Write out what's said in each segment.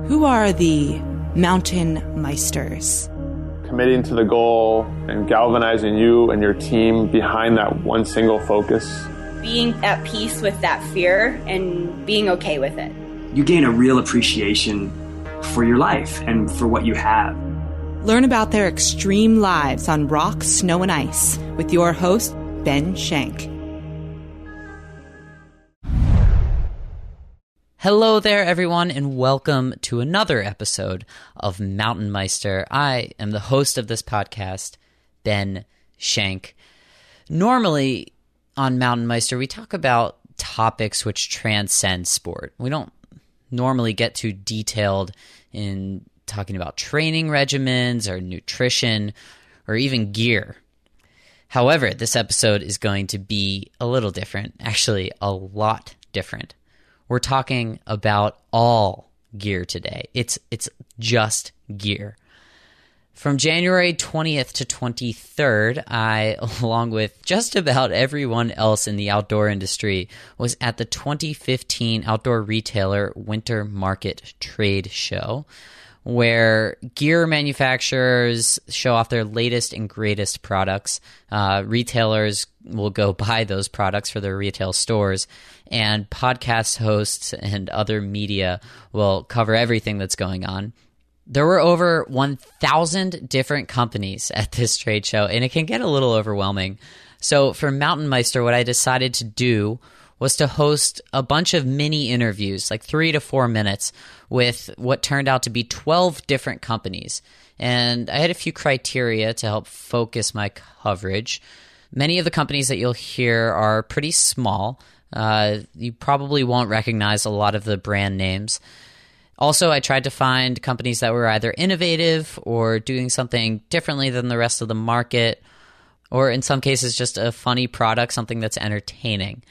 Who are the MTNmeisters? Committing to the goal and galvanizing you and your team behind that one single focus. Being at peace with that fear and being okay with it. You gain a real appreciation for your life and for what you have. Learn about their extreme lives on rock, snow, and ice with your host, Ben Shank. Hello there, everyone, and welcome to another episode of MTNmeister. I am the host of this podcast, Ben Shank. Normally on MTNmeister, we talk about topics which transcend sport. We don't normally get too detailed in talking about training regimens or nutrition or even gear. However, this episode is going to be a little different, actually a lot different. We're talking about all gear today. It's just gear. From January 20th to 23rd, I, along with just about everyone else in the outdoor industry, was at the 2015 Outdoor Retailer Winter Market Trade Show, where gear manufacturers show off their latest and greatest products. Retailers will go buy those products for their retail stores, and podcast hosts and other media will cover everything that's going on. There were over 1,000 different companies at this trade show, and it can get a little overwhelming. So for MTNmeister, what I decided to do was to host a bunch of mini interviews, like 3 to 4 minutes, with what turned out to be 12 different companies. And I had a few criteria to help focus my coverage. Many of the companies that you'll hear are pretty small. You probably won't recognize a lot of the brand names. Also, I tried to find companies that were either innovative or doing something differently than the rest of the market, or in some cases just a funny product, something that's entertaining.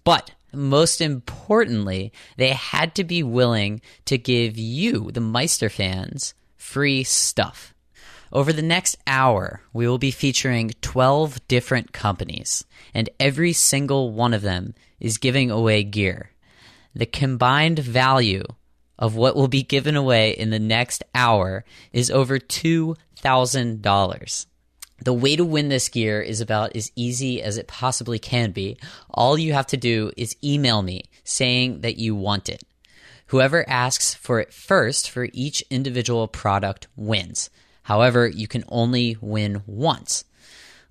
But most importantly, they had to be willing to give you, the Meister fans, free stuff. Over the next hour, we will be featuring 12 different companies, and every single one of them is giving away gear. The combined value of what will be given away in the next hour is over $2,000. The way to win this gear is about as easy as it possibly can be. All you have to do is email me saying that you want it. Whoever asks for it first for each individual product wins. However, you can only win once.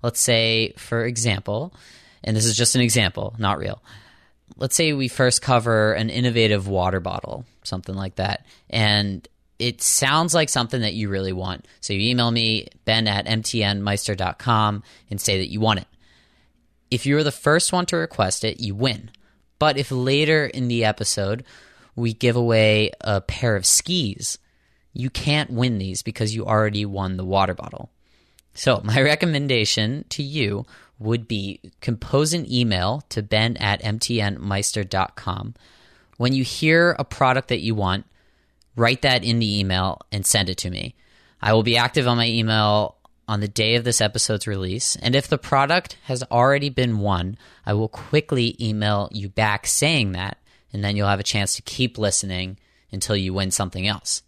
Let's say, for example, and this is just an example, not real. Let's say we first cover an innovative water bottle, something like that, and it sounds like something that you really want. So you email me, ben@mtnmeister.com, and say that you want it. If you're the first one to request it, you win. But if later in the episode we give away a pair of skis, you can't win these because you already won the water bottle. So my recommendation to you would be compose an email to ben@mtnmeister.com. When you hear a product that you want, write that in the email and send it to me. I will be active on my email on the day of this episode's release, and if the product has already been won, I will quickly email you back saying that, and then you'll have a chance to keep listening until you win something else.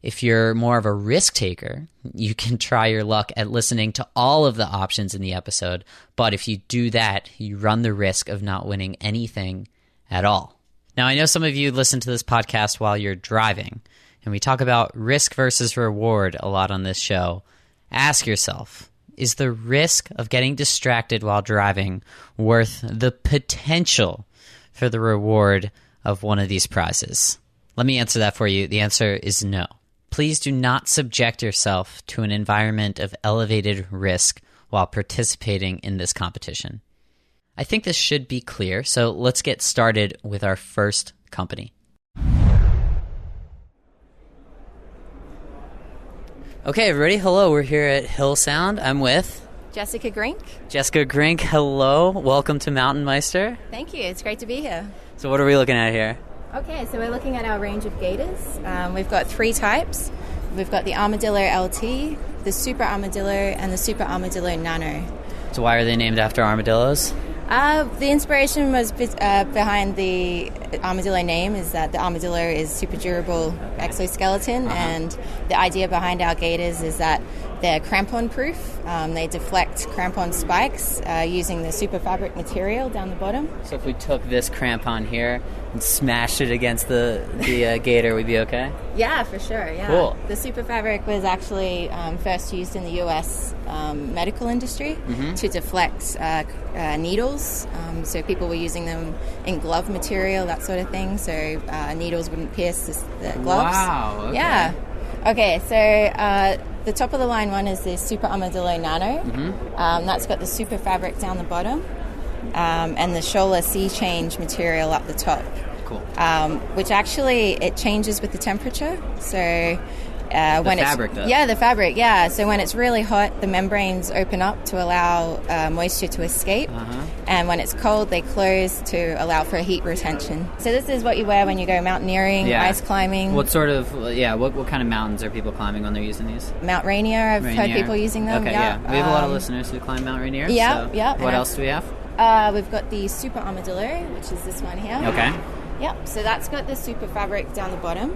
If you're more of a risk taker, you can try your luck at listening to all of the options in the episode, but if you do that, you run the risk of not winning anything at all. Now, I know some of you listen to this podcast while you're driving, and we talk about risk versus reward a lot on this show. Ask yourself, is the risk of getting distracted while driving worth the potential for the reward of one of these prizes? Let me answer that for you. The answer is no. Please do not subject yourself to an environment of elevated risk while participating in this competition. I think this should be clear, so let's get started with our first company. Okay, everybody, hello. We're here at Hill Sound. I'm with Jessica Grink. Jessica Grink, hello. Welcome to MTNmeister. Thank you. It's great to be here. So what are we looking at here? Okay, so we're looking at our range of gaiters. We've got 3 types. We've got the Armadillo LT, the Super Armadillo, and the Super Armadillo Nano. So why are they named after armadillos? The inspiration was behind the armadillo name is that the armadillo is super durable exoskeleton, and the idea behind our gaiters is that they're crampon proof. They deflect crampon spikes using the super fabric material down the bottom. So if we took this crampon here and smashed it against the gaiter, we'd be okay? Yeah, for sure, yeah. Cool. The super fabric was actually first used in the U.S. Medical industry to deflect needles. So people were using them in glove material, that sort of thing, so needles wouldn't pierce the gloves. Wow, okay. Yeah. Okay, so the top of the line one is the Super Armadillo Nano. That's got the super fabric down the bottom and the Shola sea change material up the top. Cool. Which actually, it changes with the temperature. So when fabric does? Yeah, the fabric, yeah. So when it's really hot, the membranes open up to allow moisture to escape. And when it's cold, they close to allow for heat retention. So this is what you wear when you go mountaineering, ice climbing. What sort of, what kind of mountains are people climbing when they're using these? Mount Rainier, I've heard people using them. Okay, yeah. We have a lot of listeners who climb Mount Rainier. Yeah, so yeah. What else do we have? We've got the Super Armadillo, which is this one here. Okay. Yep, so that's got the super fabric down the bottom.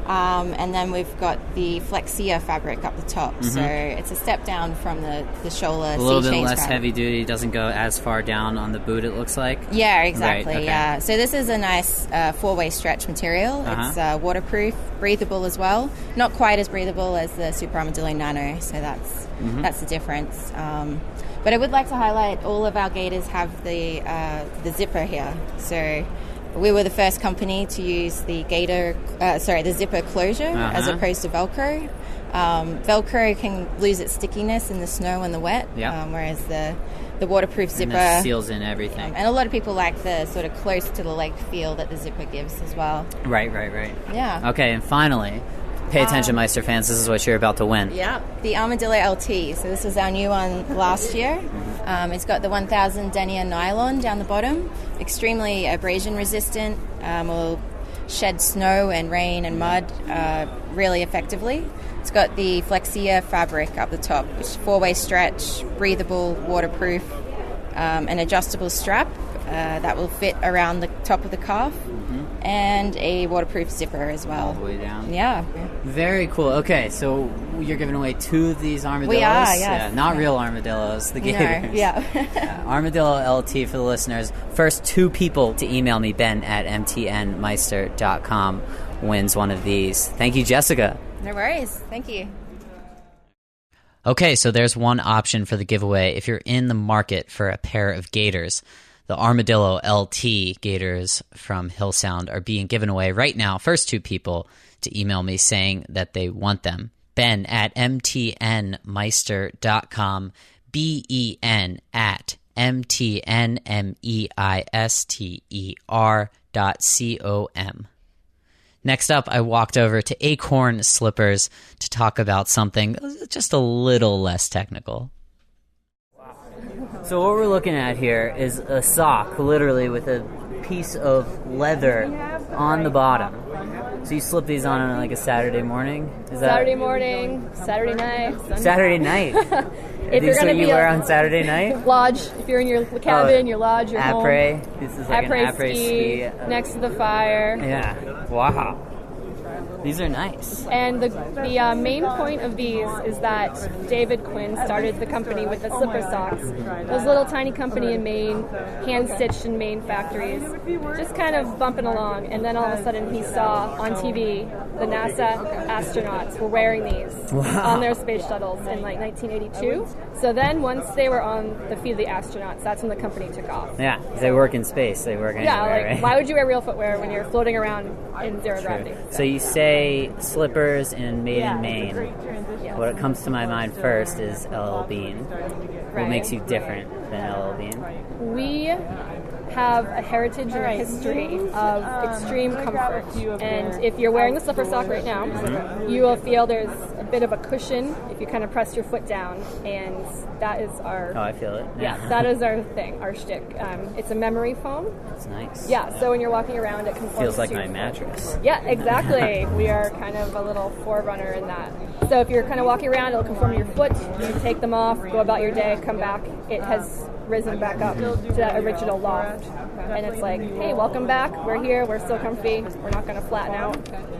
And then we've got the Flexia fabric up the top. So it's a step down from the Shola A little sea bit change less fabric. heavy duty, doesn't go as far down on the boot, it looks like. Yeah, exactly, Right, okay. yeah. So this is a nice four-way stretch material. It's waterproof, breathable as well. Not quite as breathable as the Super Armadillo Nano, so that's the difference. But I would like to highlight all of our gaiters have the zipper here. So we were the first company to use the the zipper closure as opposed to Velcro. Velcro can lose its stickiness in the snow and the wet, whereas the waterproof zipper... And that seals in everything. And a lot of people like the sort of close to the leg feel that the zipper gives as well. Right. Yeah. Okay, and finally, pay attention, Meister fans, this is what you're about to win. Yeah, the Armadillo LT. So this was our new one last year. It's got the 1000 denier nylon down the bottom, extremely abrasion resistant, will shed snow and rain and mud really effectively. It's got the Flexia fabric up the top, which is four-way stretch, breathable, waterproof, an adjustable strap that will fit around the top of the calf, and a waterproof zipper as well. All the way down. Yeah. Very cool. Okay, so you're giving away 2 of these armadillos? We are, yes. Yeah, not real armadillos, the gators. No, yeah. Armadillo LT for the listeners. First 2 people to email me, Ben at MTNmeister.com, wins one of these. Thank you, Jessica. No worries. Thank you. Okay, so there's one option for the giveaway if you're in the market for a pair of gaiters. The Armadillo LT gaiters from Hillsound are being given away right now. First 2 people to email me saying that they want them. Ben at MTNmeister.com, BEN at MTNmeister.com. Next up, I walked over to Acorn Slippers to talk about something just a little less technical. So what we're looking at here is a sock, literally, with a piece of leather on the bottom. So you slip these on like a Saturday morning? Is that Saturday morning, Saturday night, Sunday. Saturday night? If you're what gonna you be wear on Saturday night? Lodge. If you're in your cabin, your lodge, your home. Après. This is like Après an après ski. next to the fire. Yeah. Wow. These are nice. And the main point of these is that David Quinn started the company with the slipper socks. It was a little tiny company in Maine, hand-stitched in Maine factories, just kind of bumping along. And then all of a sudden he saw on TV the NASA astronauts were wearing these on their space shuttles in like 1982. So then once they were on the feet of the astronauts, that's when the company took off. Yeah, they work in space. They work anywhere, right? Why would you wear real footwear when you're floating around in zero gravity? So you say slippers and made in Maine. What comes to my mind first is LL Bean. What makes you different than LL Bean? We have a heritage and a history of extreme comfort. And if you're wearing the slipper sock right now, you will feel there's a bit of a cushion if you kind of press your foot down. And that is our... Oh, I feel it. Yeah, that is our thing, our shtick. It's a memory foam. It's nice. Yeah, so when you're walking around, it conforms feels like to my your mattress. foot. Yeah, exactly. We are kind of a little forerunner in that. So if you're kind of walking around, it'll conform to your foot. You take them off, go about your day, come back. It has risen back up to that original loft. And it's like, hey, welcome back. We're here. We're still comfy. We're not going to flatten out.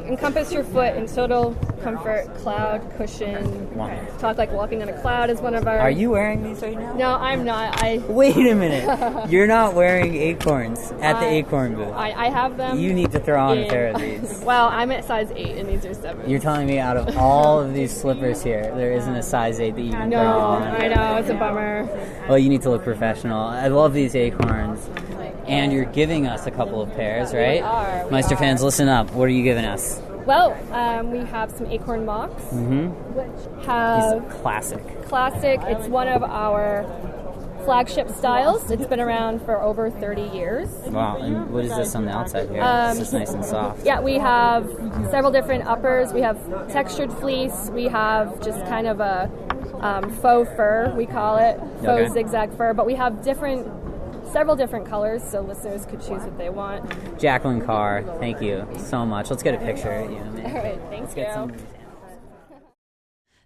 Encompass your foot in total comfort, cloud, cushion. Wow. Talk like walking on a cloud is one of our... Are you wearing these right now? No, I'm not. Wait a minute. You're not wearing Acorns at the Acorn booth. I have them. You need to throw on a pair of these. Well, I'm at size 8 and these are 7. You're telling me out of all of these slippers here, there isn't a size 8 that you can No, throw on? I know. It's a bummer. Well, you need to look professional. I love these Acorns. And you're giving us a couple of pairs, right? We Meister are. fans, listen up. What are you giving us? Well, we have some Acorn Mocks, which have... These classic. Classic. It's one of our flagship styles. It's been around for over 30 years. Wow, and what is this on the outside here? It's just nice and soft. Yeah, we have several different uppers. We have textured fleece. We have just kind of a faux fur, we call it. Faux zigzag fur. But we have several different colors, so listeners could choose what they want. Jacqueline Carr, thank you so much. Let's get a picture of you. All right, thanks, you.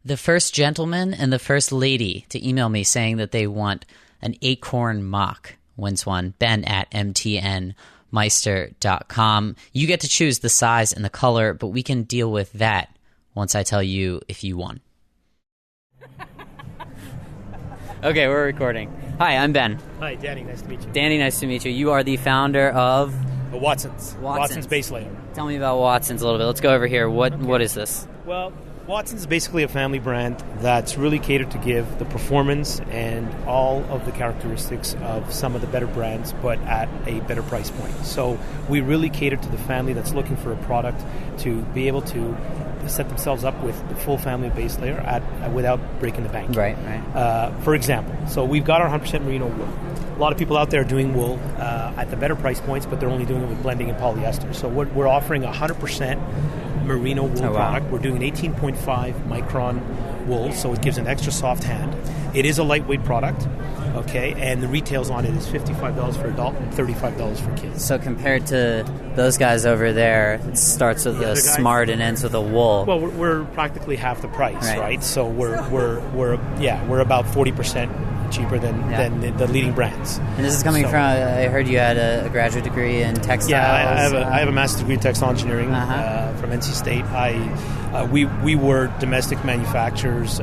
The first gentleman and the first lady to email me saying that they want an Acorn mock wins one. Ben at MTNmeister.com. You get to choose the size and the color, but we can deal with that once I tell you if you won. Okay, we're recording. Hi, I'm Ben. Hi, Danny. Nice to meet you. Danny, nice to meet you. You are the founder of... Watson's Base Layer. Tell me about Watson's a little bit. Let's go over here. What is this? Well, Watson's is basically a family brand that's really catered to give the performance and all of the characteristics of some of the better brands, but at a better price point. So we really cater to the family that's looking for a product to be able to set themselves up with the full family of base layer without breaking the bank. Right. For example, so we've got our 100% merino wool. A lot of people out there are doing wool at the better price points, but they're only doing it with blending and polyester. So we're offering 100% merino wool product. We're doing an 18.5 micron wool, so it gives an extra soft hand. It is a lightweight product. Okay, and the retails on it is $55 for adult and $35 for kids. So compared to those guys over there, it starts with a smart and ends with a wool. Well, we're practically half the price, right? So we're about 40% cheaper than the leading brands. And this is coming from, I heard you had a graduate degree in textiles. Yeah, I have a master's degree in textile engineering from NC State. We were domestic manufacturers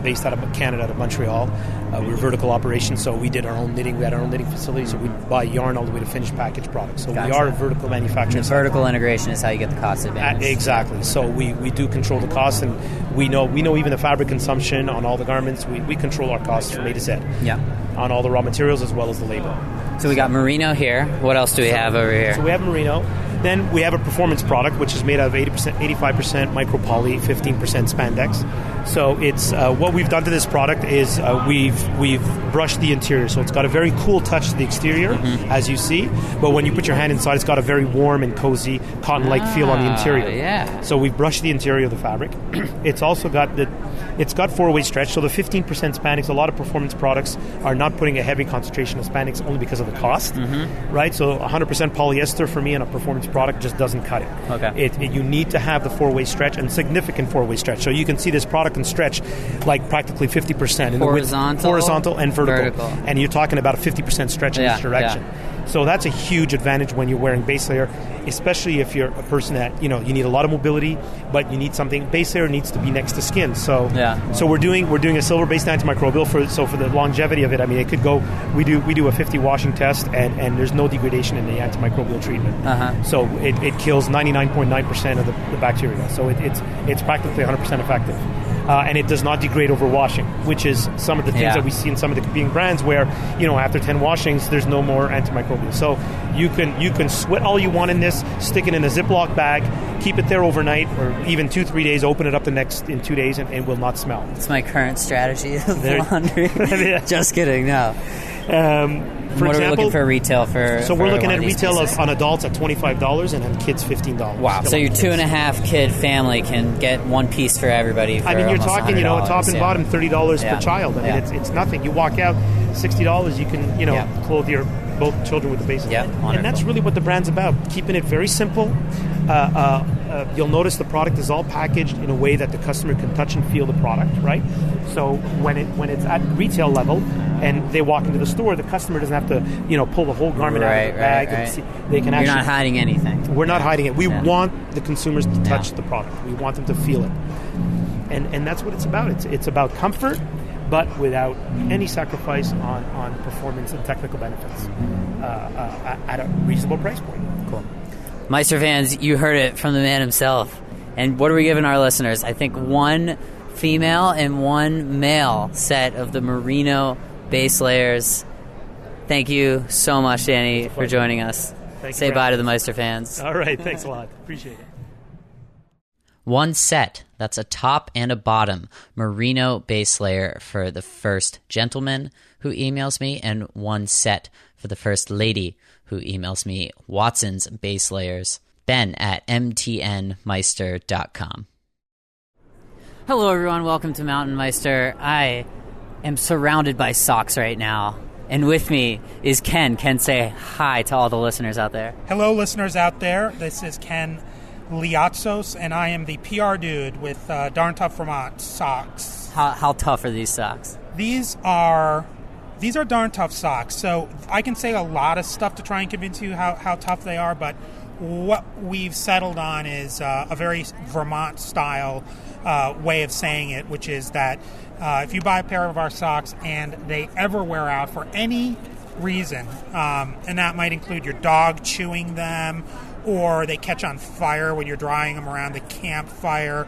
based out of Canada, out of Montreal. We were vertical operations, so we did our own knitting. We had our own knitting facility, so we buy yarn all the way to finished packaged products. So we are a vertical manufacturer. And the vertical integration is how you get the cost advantage. Exactly. So we do control the cost, and we know even the fabric consumption on all the garments. We control our costs from A to Z. Yeah. On all the raw materials as well as the labor. So we got merino here. What else do we have over here? So we have merino. Then we have a performance product, which is made out of 85% micropoly, 15% spandex. So it's what we've done to this product is we've brushed the interior. So it's got a very cool touch to the exterior, as you see. But when you put your hand inside, it's got a very warm and cozy cotton-like feel on the interior. Yeah. So we've brushed the interior of the fabric. It's also got it's got four-way stretch. So the 15% spandex, a lot of performance products are not putting a heavy concentration of spandex only because of the cost, right? So 100% polyester for me in a performance product just doesn't cut it. Okay. You need to have the four-way stretch and significant four-way stretch. So you can see this product can stretch like practically 50% in horizontal and vertical. And you're talking about a 50% stretch in each direction. Yeah. So that's a huge advantage when you're wearing base layer, especially if you're a person that, you need a lot of mobility, but you need something. Base layer needs to be next to skin. So we're doing a silver-based antimicrobial for the longevity of it. I mean, it could go. We do a 50 washing test, and there's no degradation in the antimicrobial treatment. So it kills 99.9% of the bacteria. So it's practically 100% effective. And it does not degrade over washing, which is some of the things that we see in some of the competing brands where, after 10 washings, there's no more antimicrobial. So you can sweat all you want in this, stick it in a Ziploc bag, keep it there overnight, or even 2-3 days, open it up in 2 days, and it will not smell. It's my current strategy of laundry. Just kidding, no. What are we looking for retail for? So we're looking at retail on adults at $25 and on kids $15. Wow! So your 2.5 kid family can get one piece for everybody. For you're talking, top and bottom $30 per child. I mean, Yeah. It's nothing. You walk out $60, you can clothe your both children with the basics. Yep, and that's really what the brand's about, keeping it very simple. You'll notice the product is all packaged in a way that the customer can touch and feel the product, right? So when it's at retail level and they walk into the store, the customer doesn't have to, pull the whole garment out of the bag. Right. And see, they can You're not hiding anything. We're not hiding it. We want the consumers to touch the product. We want them to feel it. And that's what it's about. It's about comfort, but without any sacrifice on performance and technical benefits at a reasonable price point. Cool. Meister fans, you heard it from the man himself. And what are we giving our listeners? I think one female and one male set of the merino base layers. Thank you so much, Danny, for joining us. Say bye to the Meister fans. All right, thanks a lot. Appreciate it. One set, that's a top and a bottom merino base layer for the first gentleman who emails me, and one set for the first lady who emails me Watson's base layers. Ben at MTNmeister.com. Hello everyone, welcome to Mountain Meister. I am surrounded by socks right now, and with me is Ken. Ken, say hi to all the listeners out there. Hello listeners out there, this is Ken Liatzos, and I am the PR dude with Darn Tough Vermont socks. How tough are these socks? These are Darn Tough socks. So I can say a lot of stuff to try and convince you how tough they are, but what we've settled on is a very Vermont-style way of saying it, which is that if you buy a pair of our socks and they ever wear out for any reason, and that might include your dog chewing them, or they catch on fire when you're drying them around the campfire,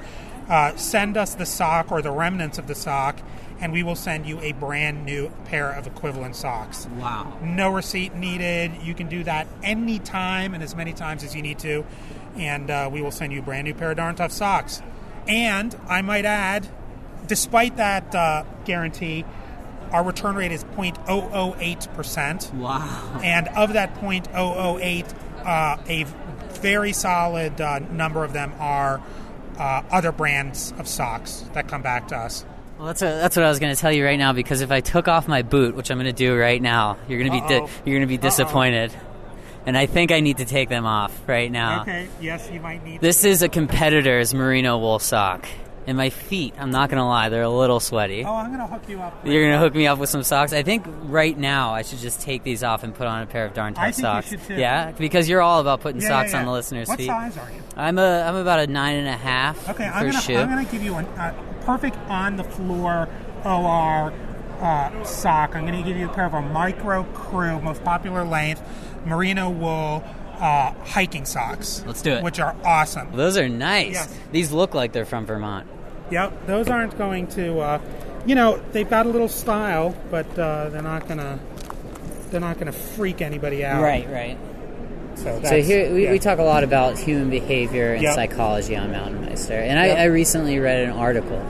send us the sock or the remnants of the sock, and we will send you a brand new pair of equivalent socks. Wow. No receipt needed. You can do that any time and as many times as you need to, and we will send you a brand new pair of Darn Tough socks. And I might add, despite that guarantee, our return rate is 0.008%. Wow. And of that 0.008, a very solid number of them are other brands of socks that come back to us. Well, that's what I was going to tell you right now, because if I took off my boot, which I'm going to do right now, you're going to be disappointed. And I think I need to take them off right now. Okay, yes, you might need This is a competitor's merino wool sock. And my feet, I'm not going to lie, they're a little sweaty. Oh, I'm going to hook you up. You're going to hook me up with some socks? I think right now I should just take these off and put on a pair of Darn Tough socks. I think you should too. Yeah? Because you're all about putting socks on the listeners' feet. What size are you? I'm about a 9.5 Okay, for a shoe. I'm going to give you a perfect on-the-floor OR sock. I'm going to give you a pair of a Micro Crew, most popular length, merino wool hiking socks. Let's do it. Which are awesome. Those are nice. Yes. These look like they're from Vermont. Yep, those aren't going to, they've got a little style, but they're not gonna freak anybody out. Right. So here we talk a lot about human behavior and psychology on Mountain Meister, and I recently read an article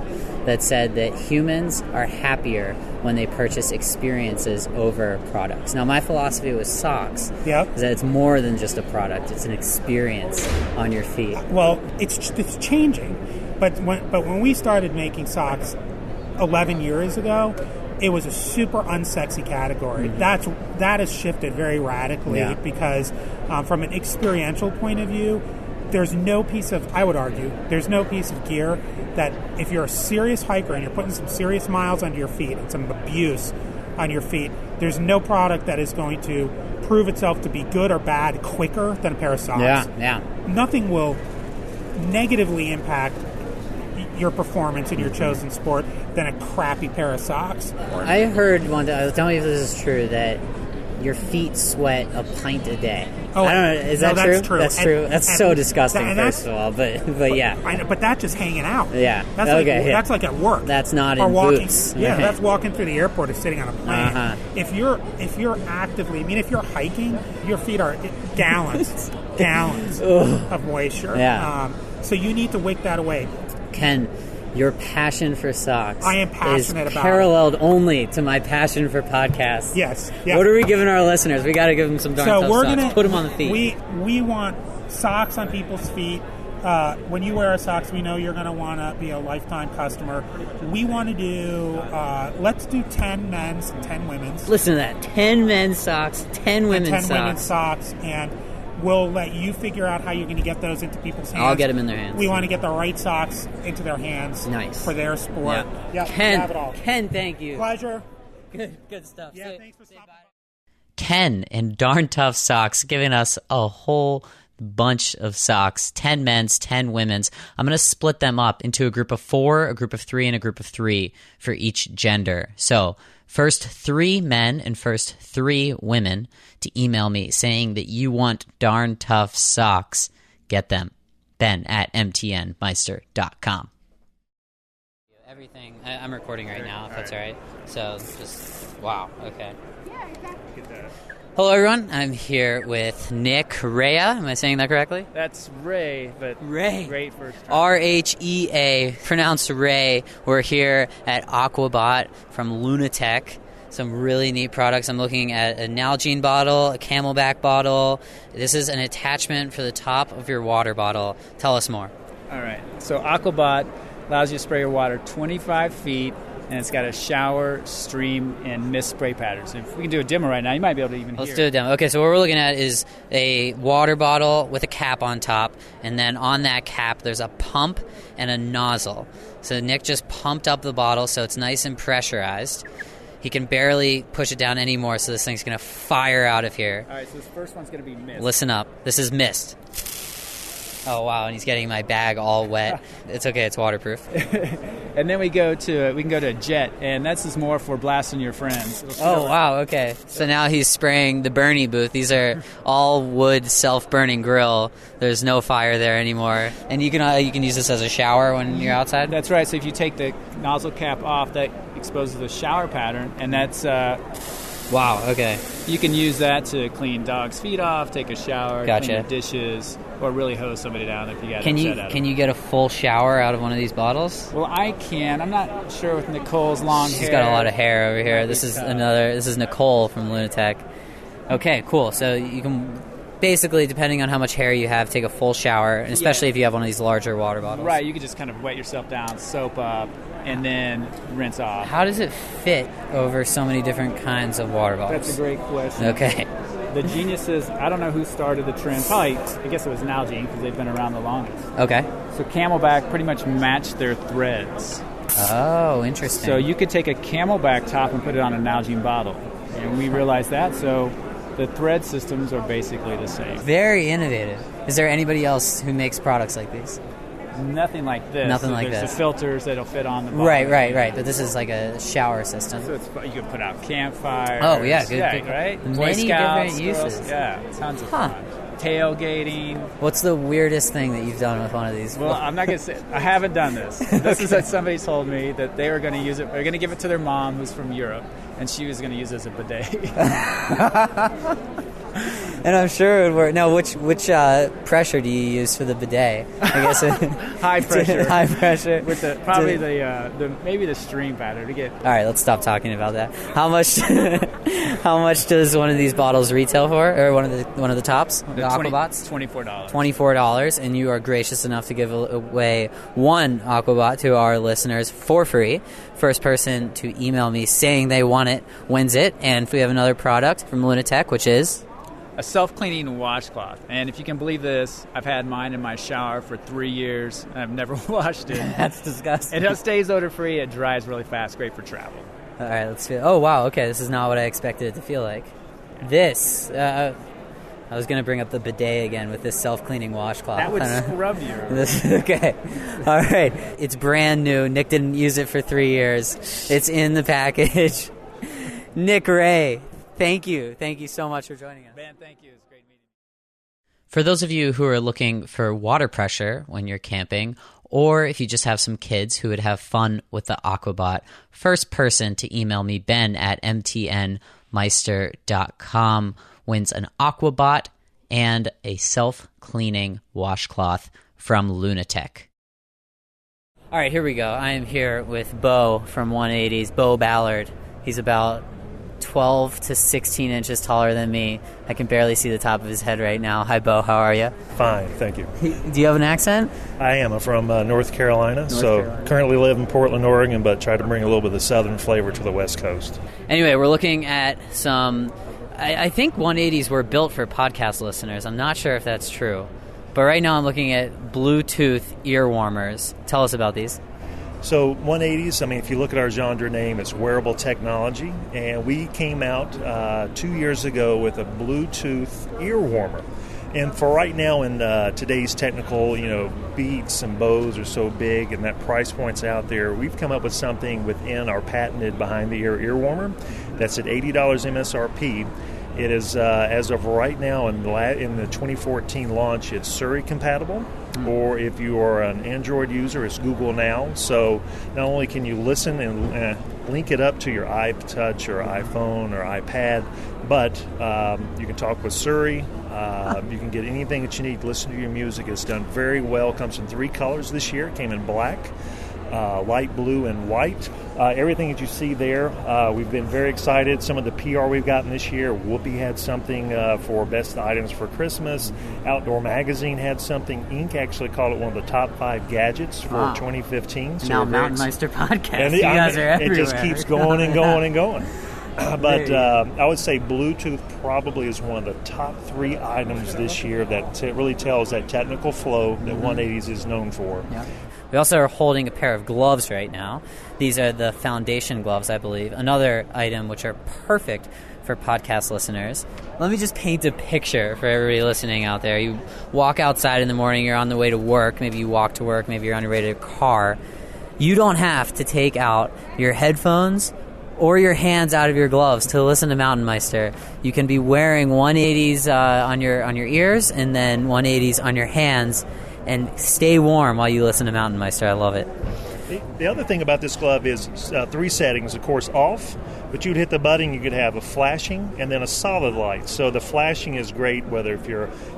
that said that humans are happier when they purchase experiences over products. Now, my philosophy with socks is that it's more than just a product; it's an experience on your feet. Well, it's changing. But when we started making socks 11 years ago, it was a super unsexy category. Mm-hmm. That has shifted very radically because from an experiential point of view, there's no piece of gear that if you're a serious hiker and you're putting some serious miles under your feet and some abuse on your feet, there's no product that is going to prove itself to be good or bad quicker than a pair of socks. Yeah. Nothing will negatively impact your performance in your chosen sport than a crappy pair of socks. I heard one day, tell me if this is true, that your feet sweat a pint a day. Oh, I don't know, is that true? True? That's true. That's so disgusting, first of all, but yeah. But that's just hanging out. Yeah. That's like at work. That's not or in walking, boots. Yeah, right. That's walking through the airport or sitting on a plane. If you're actively, if you're hiking, your feet are gallons of moisture. Yeah. So you need to wick that away. Ken, your passion for socks I am passionate is about paralleled only to my passion for podcasts. Yes. What are we giving our listeners? We got to give them some darn tough socks. Put them on the feet. We want socks on people's feet when you wear our socks, we know you're going to want to be a lifetime customer. We want to do, let's do 10 men's, 10 women's. Listen to that. 10 men's socks, 10 women's socks. 10 women's socks, and we'll let you figure out how you're going to get those into people's hands. I'll get them in their hands. We want to get the right socks into their hands. Nice. For their sport. Yeah. Ken, have it all. Ken, thank you. Pleasure. Good stuff. Yeah, thanks for stopping by. Ken and Darn Tough Socks giving us a whole bunch of socks. 10 men's, 10 women's. I'm going to split them up into a group of 4, a group of 3, and a group of 3 for each gender. So first 3 men and first 3 women to email me saying that you want Darn Tough Socks. Get them. Ben at MTNmeister.com. Everything. I'm recording right now, if that's all right. So just, wow, okay. Yeah, exactly. Hello, everyone. I'm here with Nick Rea. Am I saying that correctly? That's Ray, but Ray. Great first time. R-H-E-A, pronounced Ray. We're here at Aquabot from Lunatech. Some really neat products. I'm looking at a Nalgene bottle, a Camelback bottle. This is an attachment for the top of your water bottle. Tell us more. All right. So Aquabot allows you to spray your water 25 feet, and it's got a shower, stream, and mist spray pattern. So if we can do a demo right now, you might be able to even hear. Let's do a demo. Okay, so what we're looking at is a water bottle with a cap on top, and then on that cap there's a pump and a nozzle. So Nick just pumped up the bottle so it's nice and pressurized. He can barely push it down anymore, so this thing's going to fire out of here. All right, so this first one's going to be mist. Listen up. This is mist. Oh, wow, and he's getting my bag all wet. It's okay, it's waterproof. And then we can go to a jet, and that's just more for blasting your friends. Oh, wow, okay. So now he's spraying the Bernie booth. These are all wood self-burning grill. There's no fire there anymore. And you can use this as a shower when you're outside? That's right. So if you take the nozzle cap off, that exposes the shower pattern, and that's... wow, okay. You can use that to clean dogs' feet off, take a shower, Gotcha. clean your dishes, or really hose somebody down if you got Can upset you get a full shower out of one of these bottles? Well, I can. I'm not sure with Nicole's long hair. She's got a lot of hair over here. This is Nicole from Lunatech. Okay, cool. So you can basically, depending on how much hair you have, take a full shower, and especially if you have one of these larger water bottles. Right, you can just kind of wet yourself down, soap up, and then rinse off. How does it fit over so many different kinds of water bottles? That's a great question. Okay. The geniuses, I don't know who started the trend. Probably, I guess it was Nalgene, because they've been around the longest. Okay. So Camelback pretty much matched their threads. Oh, interesting. So you could take a Camelback top and put it on a Nalgene bottle. And we realized that, so the thread systems are basically the same. Very innovative. Is there anybody else who makes products like these? Nothing like this. Nothing like this. There's the filters that'll fit on the bottle. Right. But this is like a shower system. So you can put out campfires. Oh, yeah. Good. Right? Many different uses. Yeah, tons of fun. Tailgating. What's the weirdest thing that you've done with one of these? Well, I'm not going to say. I haven't done this. This is what somebody told me, that they were going to use it. They're going to give it to their mom, who's from Europe, and she was going to use it as a bidet. And I'm sure it would work. Now, which pressure do you use for the bidet? I guess high pressure. High pressure. With the maybe the stream pattern to get. All right, let's stop talking about that. How much? How much does one of these bottles retail for, or one of the tops? The Aquabots. $24. $24, and you are gracious enough to give away one Aquabot to our listeners for free. First person to email me saying they want it wins it. And we have another product from Lunatech, which is a self-cleaning washcloth. And if you can believe this, I've had mine in my shower for 3 years, and I've never washed it. That's disgusting. It stays odor-free. It dries really fast. Great for travel. All right, let's feel. Oh, wow. Okay, this is not what I expected it to feel like. This, I was going to bring up the bidet again with this self-cleaning washcloth. That would scrub you. Okay. All right. It's brand new. Nick didn't use it for 3 years. It's in the package. Nick Rea, thank you. Thank you so much for joining us. Ben, thank you. It's great meeting you. For those of you who are looking for water pressure when you're camping, or if you just have some kids who would have fun with the Aquabot, first person to email me, Ben at MTNmeister.com, wins an Aquabot and a self-cleaning washcloth from Lunatech. All right, here we go. I am here with Bo from 180s, Bo Ballard. He's about 12 to 16 inches taller than me. I can barely see the top of his head right now. Hi, Bo. How are you? Fine, thank you. Do you have an accent? I am. I'm from North Carolina, currently live in Portland, Oregon, but try to bring a little bit of the southern flavor to the West Coast. Anyway, we're looking at some... I think 180s were built for podcast listeners. I'm not sure if that's true. But right now I'm looking at Bluetooth ear warmers. Tell us about these. So 180s, if you look at our genre name, it's wearable technology. And we came out 2 years ago with a Bluetooth ear warmer. And for right now in today's technical, Beats and Bose are so big and that price point's out there, we've come up with something within our patented behind-the-ear ear warmer that's at $80 MSRP. It is, as of right now, in the 2014 launch, it's Surrey compatible, or if you are an Android user, it's Google Now. So not only can you listen and link it up to your iTouch or iPhone or iPad, but you can talk with Surrey. You can get anything that you need to listen to your music. It's done very well. Comes in 3 colors this year. It came in black, light blue, and white. Everything that you see there, we've been very excited. Some of the PR we've gotten this year, Whoopi had something for best items for Christmas. Outdoor Magazine had something. Inc. actually called it one of the top 5 gadgets for 2015. So now Mountain Meister podcast. You guys are everywhere. It just keeps going and going and going. But I would say Bluetooth probably is one of the top 3 items this year that really tells that technical flow that 180s is known for. Yeah. We also are holding a pair of gloves right now. These are the foundation gloves, I believe. Another item which are perfect for podcast listeners. Let me just paint a picture for everybody listening out there. You walk outside in the morning, you're on the way to work, maybe you walk to work, maybe you're on your way to a car. You don't have to take out your headphones or your hands out of your gloves to listen to Mountain Meister. You can be wearing 180s on your ears and then 180s on your hands and stay warm while you listen to Mountain Meister. I love it. The other thing about this glove is 3 settings. Of course, off, but you'd hit the button, you could have a flashing and then a solid light. So the flashing is great whether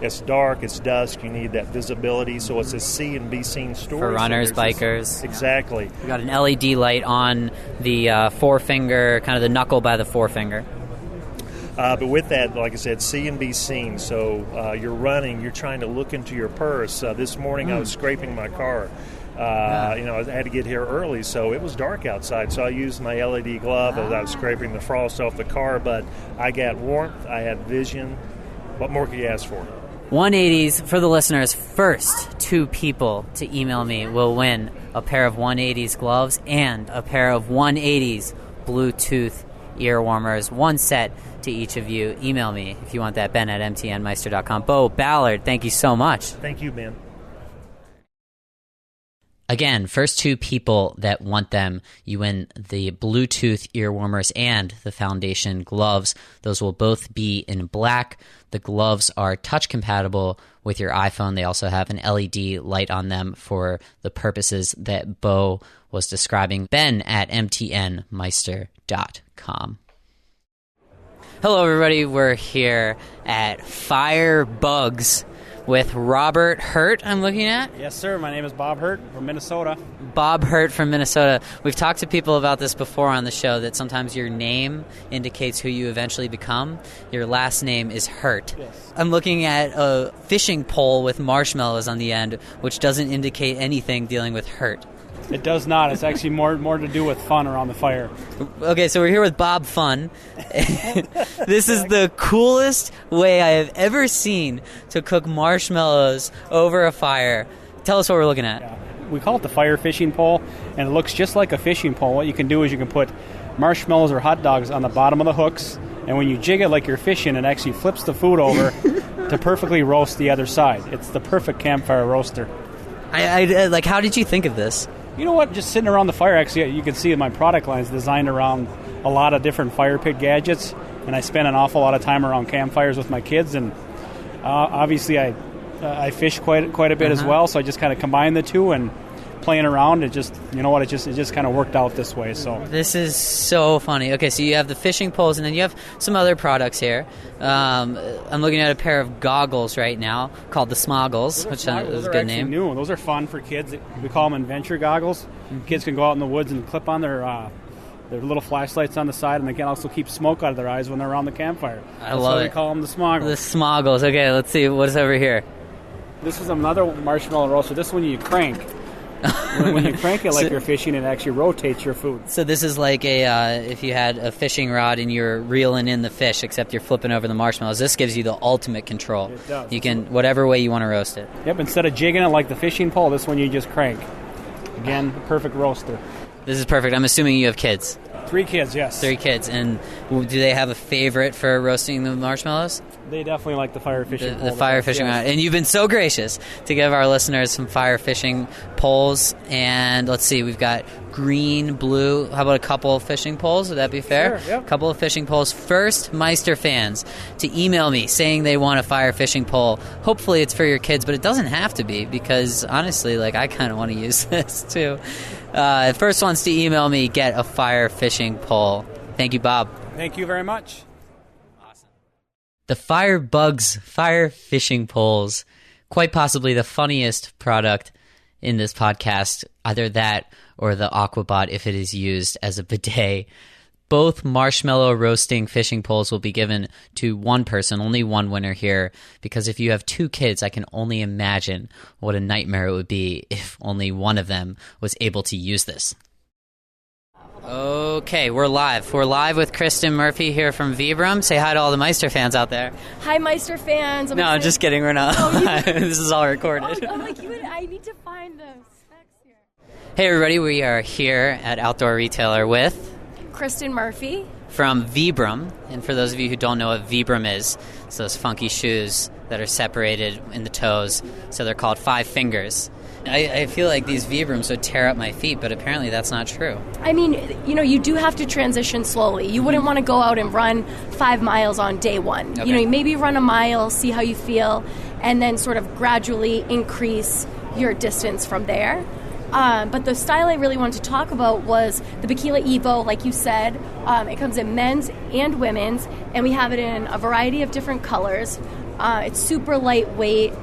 it's dark, it's dusk, you need that visibility. So it's a see and be seen story. For runners, bikers. Exactly. We got an LED light on the forefinger, kind of the knuckle by the forefinger. But with that, like I said, see and be seen. So you're running, you're trying to look into your purse. This morning I was scraping my car. I had to get here early, so it was dark outside. So I used my LED glove as I was scraping the frost off the car. But I got warmth, I had vision. What more could you ask for? 180s, for the listeners, first 2 people to email me will win a pair of 180s gloves and a pair of 180s Bluetooth ear warmers. 1 set to each of you. Email me if you want that, Ben at MTNmeister.com. Bo Ballard, thank you so much. Thank you, Ben. Again, first 2 people that want them, you win the Bluetooth ear warmers and the foundation gloves. Those will both be in black. The gloves are touch compatible with your iPhone. They also have an LED light on them for the purposes that Bo was describing. Ben at MTNmeister.com. Hello, everybody. We're here at Firebugs with Robert Hurt, I'm looking at. Yes, sir. My name is Bob Hurt from Minnesota. Bob Hurt from Minnesota. We've talked to people about this before on the show, that sometimes your name indicates who you eventually become. Your last name is Hurt. Yes. I'm looking at a fishing pole with marshmallows on the end, which doesn't indicate anything dealing with Hurt. It does not. It's actually more to do with fun around the fire. Okay, so we're here with Bob Fun. This is the coolest way I have ever seen to cook marshmallows over a fire. Tell us what we're looking at. Yeah. We call it the fire fishing pole, and it looks just like a fishing pole. What you can do is you can put marshmallows or hot dogs on the bottom of the hooks, and when you jig it like you're fishing, it actually flips the food over to perfectly roast the other side. It's the perfect campfire roaster. I like, how did you think of this? You know what? Just sitting around the fire, actually, you can see my product line is designed around a lot of different fire pit gadgets, and I spend an awful lot of time around campfires with my kids, and obviously I fish quite a bit as well, so I just kind of combine the two, and playing around, it just kind of worked out this way. So this is so funny. Okay, so you have the fishing poles, and then you have some other products here. I'm looking at a pair of goggles right now called the Smoggles, which is a good name. New. Those are fun for kids. We call them adventure goggles. Kids can go out in the woods and clip on their There are little flashlights on the side, and they can also keep smoke out of their eyes when they're around the campfire. That's why we call them the smoggles. The smoggles. Okay, let's see what's over here. This is another marshmallow roaster. This one you crank. When you crank it like you're fishing, it actually rotates your food. So this is like if you had a fishing rod and you're reeling in the fish, except you're flipping over the marshmallows. This gives you the ultimate control. It does. You can, whatever way you want to roast it. Yep, instead of jigging it like the fishing pole, this one you just crank. Again, the perfect roaster. This is perfect. I'm assuming you have kids. 3 kids, yes. 3 kids. And do they have a favorite for roasting the marshmallows? They definitely like the fire fishing pole. The fire fishing rod. And you've been so gracious to give our listeners some fire fishing poles. And let's see, we've got green, blue. How about a couple of fishing poles? Would that be fair? Sure, yep. A couple of fishing poles. First, Meister fans to email me saying they want a fire fishing pole. Hopefully it's for your kids, but it doesn't have to be because, honestly, I kind of want to use this too. First ones to email me get a fire fishing pole. Thank you, Bob. Thank you very much. The Firebugs fire fishing poles, quite possibly the funniest product in this podcast, either that or the Aquabot if it is used as a bidet. Both marshmallow roasting fishing poles will be given to one person, only one winner here, because if you have 2 kids, I can only imagine what a nightmare it would be if only one of them was able to use this. Okay, we're live. We're live with Kristen Murphy here from Vibram. Say hi to all the Meister fans out there. Hi, Meister fans. I'm just kidding. We're not. This is all recorded. I need to find the specs here. Hey, everybody. We are here at Outdoor Retailer with Kristen Murphy from Vibram. And for those of you who don't know what Vibram is, it's those funky shoes that are separated in the toes. So they're called 5 fingers. I feel like these Vibrams would tear up my feet, but apparently that's not true. I mean, you do have to transition slowly. You wouldn't want to go out and run 5 miles on day one. Okay. Maybe run a mile, see how you feel, and then sort of gradually increase your distance from there. But the style I really wanted to talk about was the Bikila Evo, like you said. It comes in men's and women's, and we have it in a variety of different colors. It's super lightweight,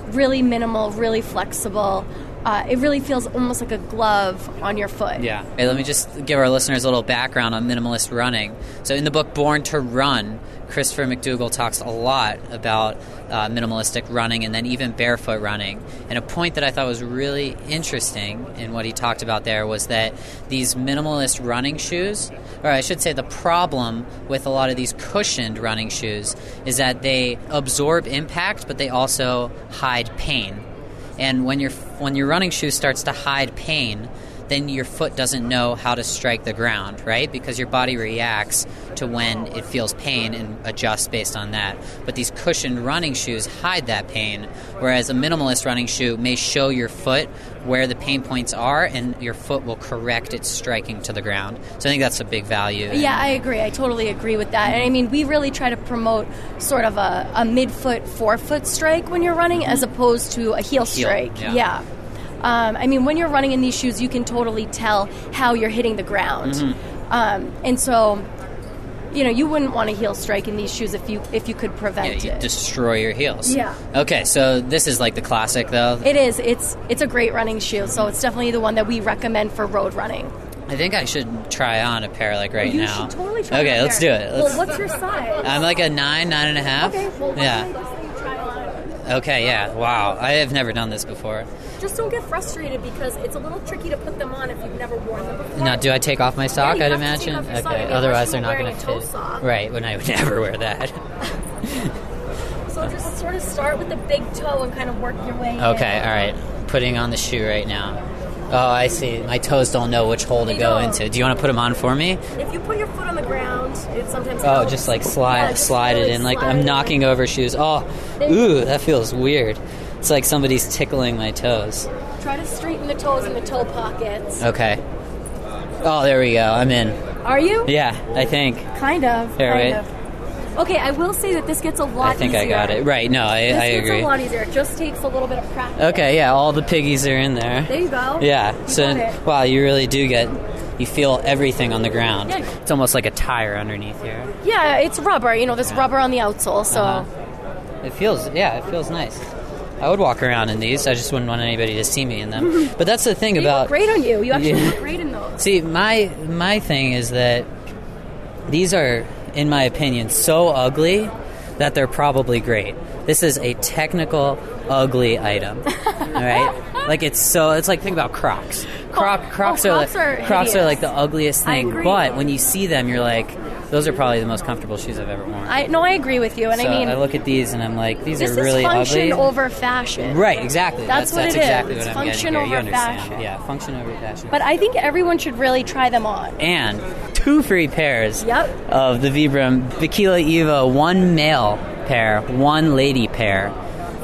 really minimal, really flexible. It really feels almost like a glove on your foot. Yeah. Hey, let me just give our listeners a little background on minimalist running. So in the book Born to Run, Christopher McDougall talks a lot about minimalistic running and then even barefoot running. And a point that I thought was really interesting in what he talked about there was that these minimalist running shoes, or I should say the problem with a lot of these cushioned running shoes, is that they absorb impact, but they also hide pain. And when your running shoe starts to hide pain, then your foot doesn't know how to strike the ground, right? Because your body reacts to when it feels pain and adjusts based on that. But these cushioned running shoes hide that pain, whereas a minimalist running shoe may show your foot where the pain points are, and your foot will correct its striking to the ground. So I think that's a big value. Yeah, I agree. I totally agree with that. And I mean, we really try to promote sort of a mid-foot, forefoot strike when you're running as opposed to a heel strike. Yeah. I mean, when you're running in these shoes, you can totally tell how you're hitting the ground. Mm-hmm. And so, you wouldn't want a heel strike in these shoes if you could prevent it. it. Destroy your heels. Yeah. Okay, so this is like the classic, though. It is. It's a great running shoe, so it's definitely the one that we recommend for road running. I think I should try on a pair now. You should totally try Okay, let's do it. Well, what's your size? I'm like a 9.5. Okay, well, yeah. just let you try on. Okay, yeah. Wow. I have never done this before. Just don't get frustrated because it's a little tricky to put them on if you've never worn them before. Now, do I take off my sock, Yeah, I'd you have to imagine? take off your sock. Okay, I mean, otherwise they're not unless going you're to wearing a toe fit. sock. Right, when I would never wear that. So just sort of start with the big toe and kind of work your way in. Okay, all right. Putting on the shoe right now. Oh, I see. My toes don't know which hole to go into. Do you want to put them on for me? If you put your foot on the ground, it sometimes Oh, helps. just like slide it in. Like slide I'm it knocking over shoes. Oh, ooh, that feels weird. It's like somebody's tickling my toes. Try to straighten the toes in the toe pockets. Okay. Oh, there we go. I'm in. Are you? Yeah, I think. Kind of. Here, kind wait. of. Okay, I will say that this gets a lot easier. I think I got it. Right, no, I agree. This gets a lot easier. It just takes a little bit of practice. Okay, yeah, all the piggies are in there. There you go. Yeah, You so, got it. wow, you really do you feel everything on the ground. Yeah. It's almost like a tire underneath here. Yeah, it's rubber. There's rubber on the outsole, so... It feels nice. I would walk around in these. I just wouldn't want anybody to see me in them. But that's the thing about... They look great on you. You actually look great in those. See, my thing is that these are, in my opinion, so ugly that they're probably great. This is a technical, ugly item. All right? Like, it's like, think about Crocs. Crocs are like the ugliest thing. But when you see them, you're like... Those are probably the most comfortable shoes I've ever worn. I agree with you, and so I mean, I look at these and I'm like, these are really ugly. This is function over fashion. Right, exactly. That's what it exactly is. What It's I'm function getting here. over You understand. fashion. Yeah, function over fashion. But I think everyone should really try them on. And 2 free pairs of the Vibram Bikila Evo, 1 male pair, 1 lady pair.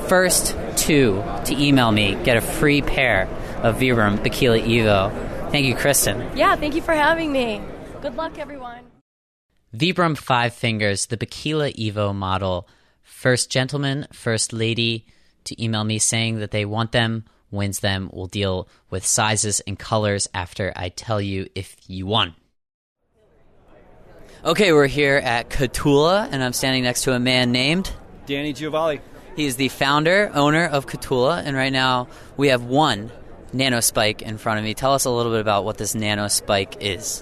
First 2 to email me get a free pair of Vibram Bikila Evo. Thank you, Kristen. Yeah, thank you for having me. Good luck, everyone. Vibram 5 Fingers, the Bikila Evo model. First gentleman, first lady to email me saying that they want them, wins them. We'll deal with sizes and colors after I tell you if you won. Okay, we're here at Catula, and I'm standing next to a man named... Danny Giovanni. He is the founder, owner of Catula, and right now we have 1 Nano Spike in front of me. Tell us a little bit about what this Nano Spike is.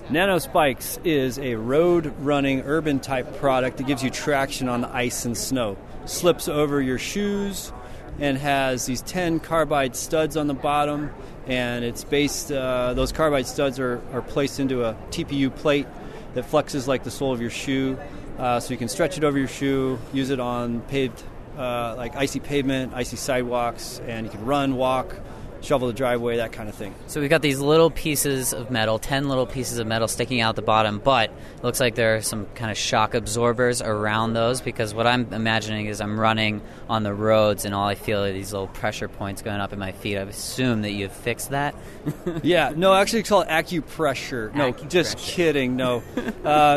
Nano Spikes is a road-running, urban-type product that gives you traction on the ice and snow. Slips over your shoes and has these 10 carbide studs on the bottom, and it's based, those carbide studs are placed into a TPU plate that flexes like the sole of your shoe, so you can stretch it over your shoe, use it on paved, like icy pavement, icy sidewalks, and you can run, walk, shovel the driveway, that kind of thing. So we've got these little pieces of metal, 10 little pieces of metal sticking out the bottom, but it looks like there are some kind of shock absorbers around those, because what I'm imagining is I'm running on the roads and all I feel are these little pressure points going up in my feet. I assume that you've fixed that. Yeah, no, actually it's called acupressure. No, just kidding, no.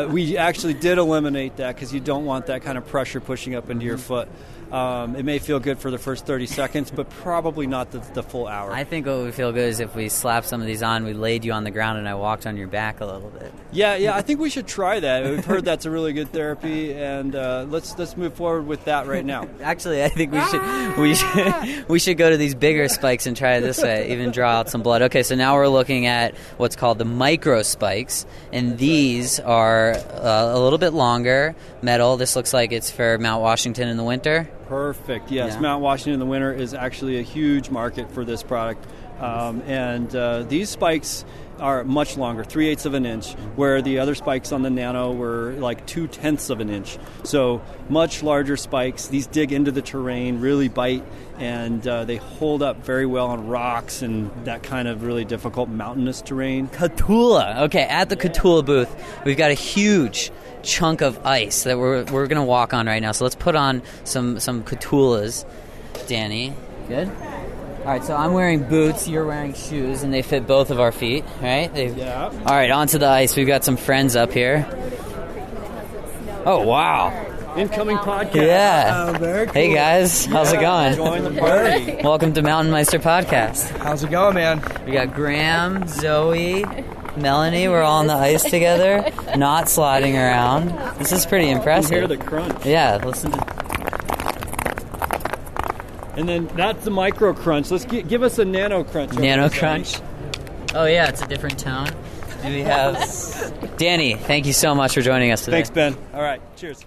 We actually did eliminate that because you don't want that kind of pressure pushing up into your foot. It may feel good for the first 30 seconds, but probably not the full hour. I think what would feel good is if we slapped some of these on, we laid you on the ground, and I walked on your back a little bit. Yeah, I think we should try that. We've heard that's a really good therapy, and let's move forward with that right now. Actually, I think we should go to these bigger spikes and try it this way, even draw out some blood. Okay, so now we're looking at what's called the micro spikes, and these are a little bit longer, metal. This looks like it's for Mount Washington in the winter. Perfect. Yes, Yeah. Mount Washington in the winter is actually a huge market for this product. And these spikes are much longer, 3/8 of an inch, where the other spikes on the Nano were like 2/10 of an inch. So much larger spikes. These dig into the terrain, really bite, and they hold up very well on rocks and that kind of really difficult mountainous terrain. Catula. Okay, at the Catula booth, we've got a huge chunk of ice that we're going to walk on right now. So let's put on some Catulas. Danny, good? All right, so I'm wearing boots, you're wearing shoes, and they fit both of our feet, right? Yeah. All right, onto the ice. We've got some friends up here. Oh, wow. Incoming podcast. Yeah. Very cool. Hey, guys. How's it going? Join the party. Welcome to MTNmeister Podcast. How's it going, man? We got Graham, Zoe, Melanie. We're all on the ice together, not sliding around. This is pretty impressive. You hear the crunch. Yeah, listen to... And then that's the micro crunch. Let's give us a nano crunch. Nano crunch. Oh yeah, it's a different tone. And we have Danny. Thank you so much for joining us today. Thanks, Ben. All right, cheers.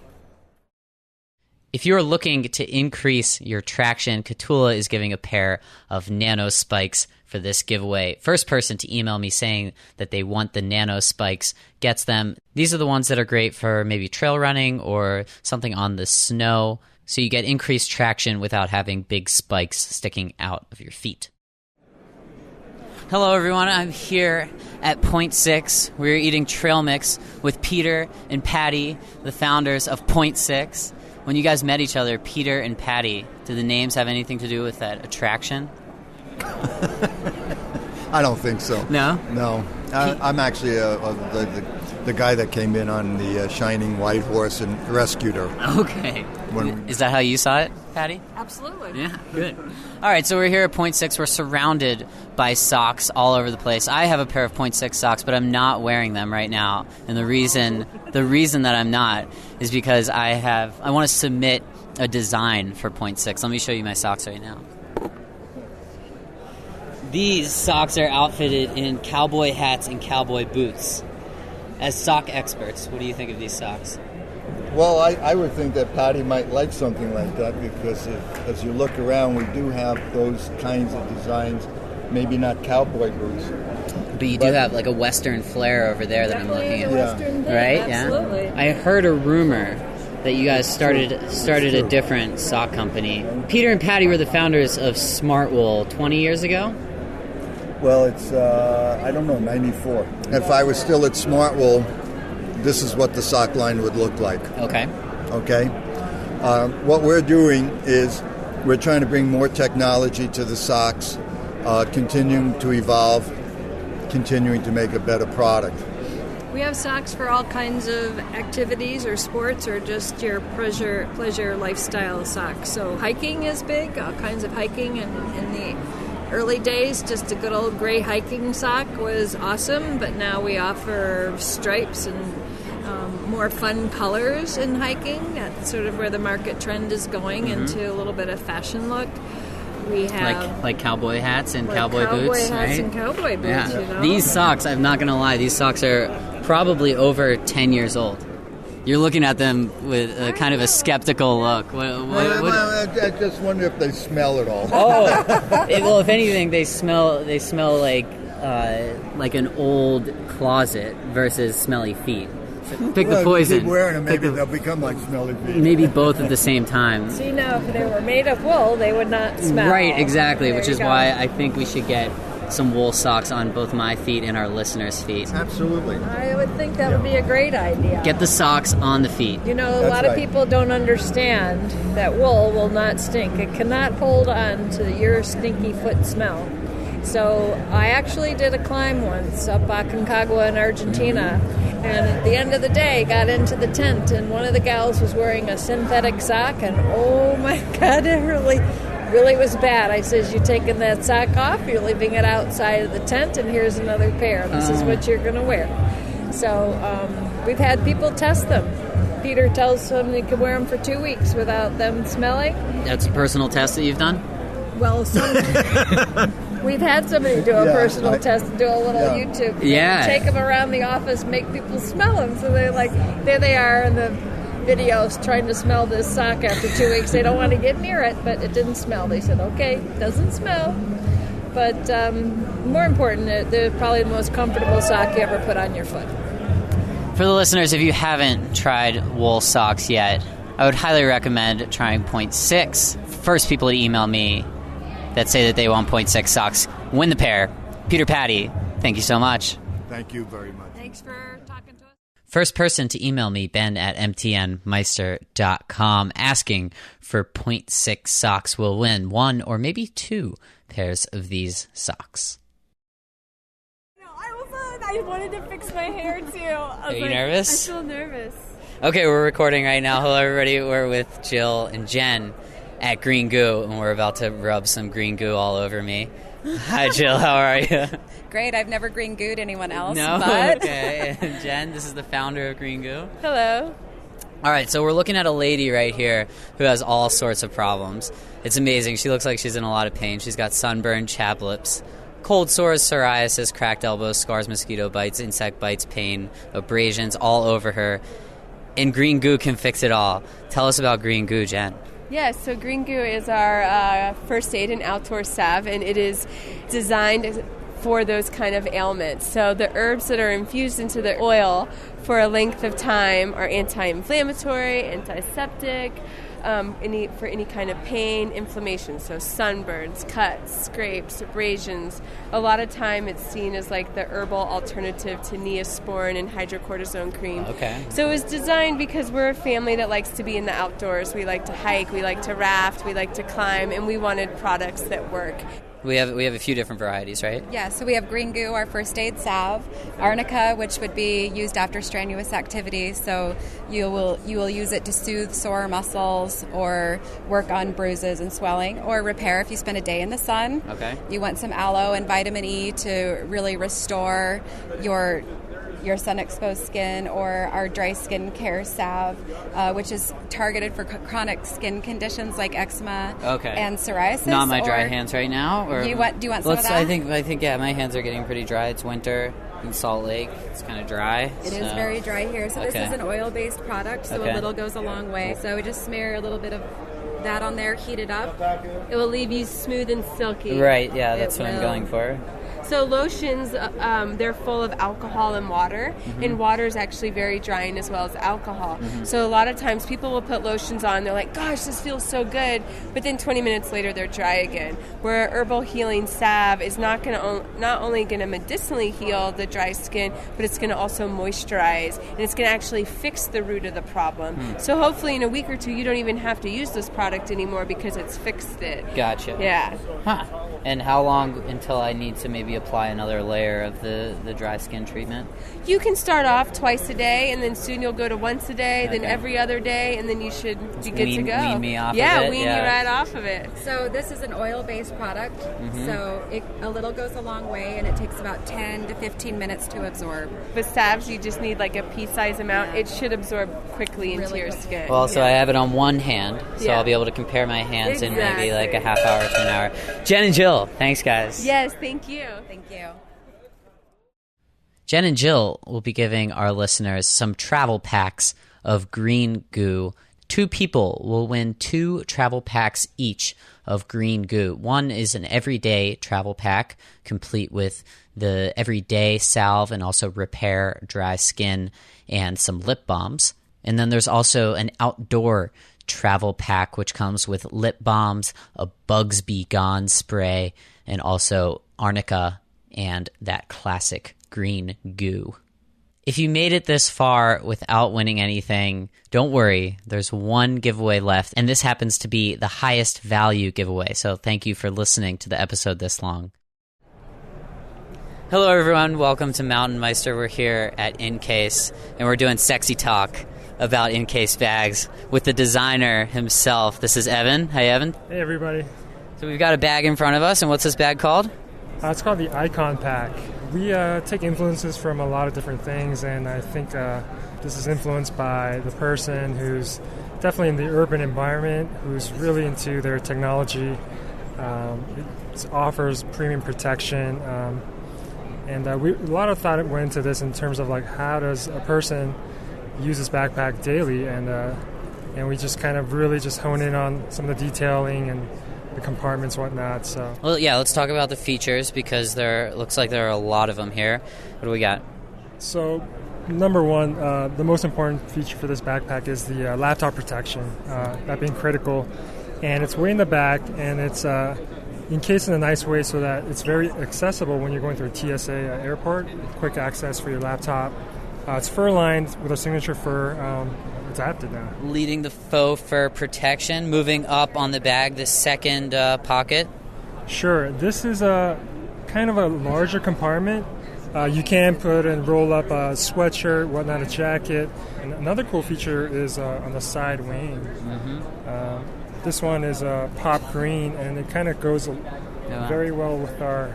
If you're looking to increase your traction, Catula is giving a pair of Nano Spikes for this giveaway. First person to email me saying that they want the Nano Spikes gets them. These are the ones that are great for maybe trail running or something on the snow. So you get increased traction without having big spikes sticking out of your feet. Hello, everyone. I'm here at Point 6. We're eating trail mix with Peter and Patty, the founders of Point 6. When you guys met each other, Peter and Patty, do the names have anything to do with that attraction? I don't think so. No? No. I'm actually the guy that came in on the Shining White Horse and rescued her. Okay. Is that how you saw it, Patty? Absolutely. Yeah, good. All right, so we're here at Point 6. We're surrounded by socks all over the place. I have a pair of Point 6 socks, but I'm not wearing them right now. And the reason that I'm not is because I want to submit a design for 0.6. Let me show you my socks right now. These socks are outfitted in cowboy hats and cowboy boots. As sock experts, what do you think of these socks? Well, I would think that Patty might like something like that because as you look around, we do have those kinds of designs, maybe not cowboy boots. But you do have like a Western flair over there that I'm looking at. Western thing, right? absolutely. Yeah. I heard a rumor that you guys started a different sock company. Peter and Patty were the founders of Smartwool 20 years ago? Well, it's, I don't know, 94. If I was still at Smartwool, this is what the sock line would look like. Okay. Okay? What we're doing is we're trying to bring more technology to the socks, continuing to evolve, continuing to make a better product. We have socks for all kinds of activities or sports or just your pleasure lifestyle socks. So hiking is big, all kinds of hiking, and in the early days, just a good old gray hiking sock was awesome, but now we offer stripes and more fun colors in hiking. That's sort of where the market trend is going, into a little bit of fashion look. We have like cowboy hats and cowboy boots, cowboy hats right? and cowboy boots. Yeah. You know? These socks, I'm not going to lie, these socks are probably over 10 years old. You're looking at them with a kind of a skeptical look. I just wonder if they smell at all. Well, if anything, they smell like an old closet versus smelly feet. So pick the poison. Keep wearing them, maybe they'll become like smelly feet. Maybe both at the same time. See, now if they were made of wool, they would not smell. Right, exactly, There which you is go. why I think we should get some wool socks on both my feet and our listeners' feet. Absolutely. I would think that would be a great idea. Get the socks on the feet. You know, a lot of people don't understand that wool will not stink. It cannot hold on to your stinky foot smell. So I actually did a climb once up Aconcagua in Argentina, and at the end of the day got into the tent, and one of the gals was wearing a synthetic sock, and oh my God, it really was bad. I says, you taking that sock off, you're leaving it outside of the tent, and here's another pair. This is what you're going to wear. So we've had people test them. Peter tells them they can wear them for 2 weeks without them smelling. That's a personal test that you've done? Well, we've had somebody do a personal test and do a little YouTube. Yeah. Take them around the office, make people smell them. So they're like, there they are in the videos trying to smell this sock after 2 weeks. They don't want to get near it, but it didn't smell. They said, okay, it doesn't smell. But more important, they're probably the most comfortable sock you ever put on your foot. For the listeners, if you haven't tried wool socks yet, I would highly recommend trying 0.6. First people to email me that say that they want 0.6 socks win the pair. Peter, Patty, thank you so much. Thank you very much. Thanks for talking to us. First person to email me, Ben at MTNmeister.com, asking for 0.6 socks will win 1 or maybe 2 pairs of these socks. I wanted to fix my hair too. Are you nervous? I feel nervous. Okay, we're recording right now. Hello, everybody. We're with Jill and Jen at Green Goo, and we're about to rub some green goo all over me. Hi, Jill. How are you? Great. I've never green gooed anyone else. No? But... Okay. And Jen, this is the founder of Green Goo. Hello. All right, so we're looking at a lady right here who has all sorts of problems. It's amazing. She looks like she's in a lot of pain. She's got sunburn, chapped lips, cold sores, psoriasis, cracked elbows, scars, mosquito bites, insect bites, pain, abrasions all over her. And Green Goo can fix it all. Tell us about Green Goo, Jen. Yes, so Green Goo is our first aid and outdoor salve, and it is designed for those kind of ailments. So the herbs that are infused into the oil for a length of time are anti-inflammatory, antiseptic, for any kind of pain, inflammation, so sunburns, cuts, scrapes, abrasions. A lot of time it's seen as like the herbal alternative to Neosporin and hydrocortisone cream. Okay. So it was designed because we're a family that likes to be in the outdoors. We like to hike, we like to raft, we like to climb, and we wanted products that work. We have a few different varieties, right? Yeah, so we have Green Goo, our first aid salve, Arnica, which would be used after strenuous activity. So you will use it to soothe sore muscles or work on bruises and swelling, or repair if you spend a day in the sun. Okay. You want some aloe and vitamin E to really restore your your sun-exposed skin, or our dry skin care salve, which is targeted for chronic skin conditions like eczema and psoriasis. Not my dry hands right now. Or do you want some of that? I think yeah, my hands are getting pretty dry. It's winter in Salt Lake. It's kind of dry. It is very dry here. So this is an oil-based product, so a little goes a long way. So we just smear a little bit of that on there, heat it up. It will leave you smooth and silky. Right, yeah, that's what I'm going for. So lotions, they're full of alcohol and water, and water is actually very drying as well as alcohol. So a lot of times people will put lotions on, they're like, gosh, this feels so good, but then 20 minutes later they're dry again. Where herbal healing salve is not only going to medicinally heal the dry skin, but it's going to also moisturize, and it's going to actually fix the root of the problem. So hopefully in a week or two you don't even have to use this product anymore because it's fixed it. Gotcha. Yeah. Huh. And how long until I need to maybe apply another layer of the dry skin treatment? You can start off twice a day, and then soon you'll go to once a day, then every other day, and then you should be good to go. Wean me off of it? Yeah, wean you right off of it. So this is an oil-based product, so a little goes a long way, and it takes about 10 to 15 minutes to absorb. With salves, you just need like a pea-size amount. It should absorb quickly into your skin. Well, so I have it on one hand, so I'll be able to compare my hands in maybe like a half hour to an hour. Jen and Jill, thanks, guys. Yes, thank you. Thank you. Jen and Jill will be giving our listeners some travel packs of green goo. 2 people will win 2 travel packs each of green goo. One is an everyday travel pack, complete with the everyday salve and also repair dry skin and some lip balms. And then there's also an outdoor travel pack, which comes with lip balms, a Bugs Be Gone spray, and also arnica and that classic green goo. If you made it this far without winning anything, don't worry. There's one giveaway left, and this happens to be the highest value giveaway. So thank you for listening to the episode this long. Hello, everyone. Welcome to MTNmeister. We're here at InCase, and we're doing sexy talk about InCase bags with the designer himself. This is Evan. Hi, Evan. Hey, everybody. So we've got a bag in front of us, and what's this bag called? It's called the Icon Pack. We take influences from a lot of different things, and I think this is influenced by the person who's definitely in the urban environment, who's really into their technology. It offers premium protection, and a lot of thought went into this in terms of like how does a person use this backpack daily, and we just kind of really just hone in on some of the detailing and the compartments, whatnot. So, well, yeah, let's talk about the features because looks like there are a lot of them here. What do we got? So, number one, the most important feature for this backpack is the laptop protection. That being critical, and it's way in the back, and it's encased in a nice way so that it's very accessible when you're going through a TSA airport. Quick access for your laptop. It's fur-lined with a signature fur. It's adapted now. Leading the faux fur protection, moving up on the bag, the second pocket. Sure. This is a kind of a larger compartment. You can put and roll up a sweatshirt, whatnot, a jacket. And another cool feature is on the side wing. This one is pop green, and it kind of goes very well with our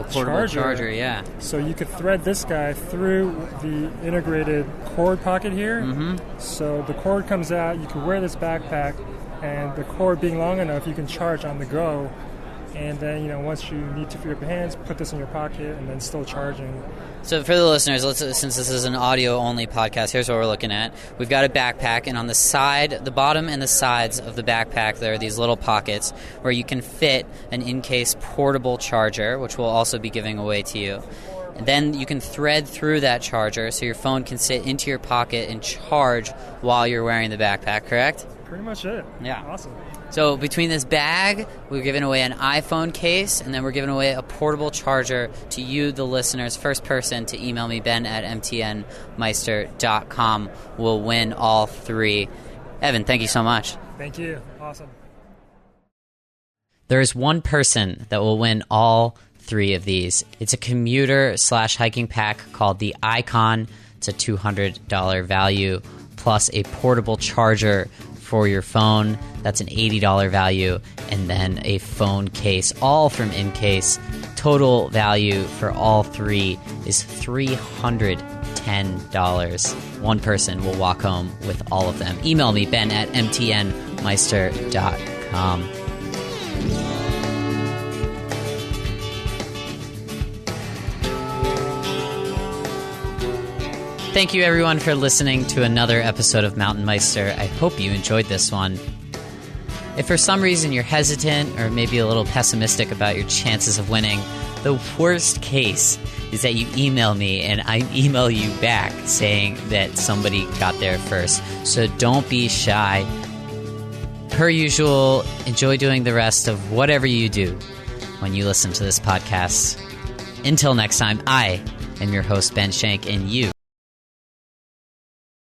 portable charger, yeah. So you could thread this guy through the integrated cord pocket here. So the cord comes out, you can wear this backpack, and the cord being long enough, you can charge on the go. And then, once you need to free up your hands, put this in your pocket, and then still charging. So for the listeners, since this is an audio-only podcast, here's what we're looking at. We've got a backpack, and on the side, the bottom and the sides of the backpack, there are these little pockets where you can fit an InCase portable charger, which we'll also be giving away to you. And then you can thread through that charger so your phone can sit into your pocket and charge while you're wearing the backpack, correct? Pretty much it. Yeah. Awesome. So between this bag, we're giving away an iPhone case, and then we're giving away a portable charger to you, the listeners. First person to email me, ben@mtnmeister.com, will win all 3. Evan, thank you so much. Thank you. Awesome. There is one person that will win all 3 of these. It's a commuter/hiking pack called the Icon. It's a $200 value, plus a portable charger for your phone. That's an $80 value, and then a phone case, all from InCase. Total value for all 3 is $310. $10. One person will walk home with all of them. Email me, ben@mtnmeister.com. Thank you, everyone, for listening to another episode of Mountain Meister. I hope you enjoyed this one. If for some reason you're hesitant or maybe a little pessimistic about your chances of winning, the worst case is that you email me and I email you back saying that somebody got there first. So don't be shy. Per usual, enjoy doing the rest of whatever you do when you listen to this podcast. Until next time, I am your host, Ben Shank, and you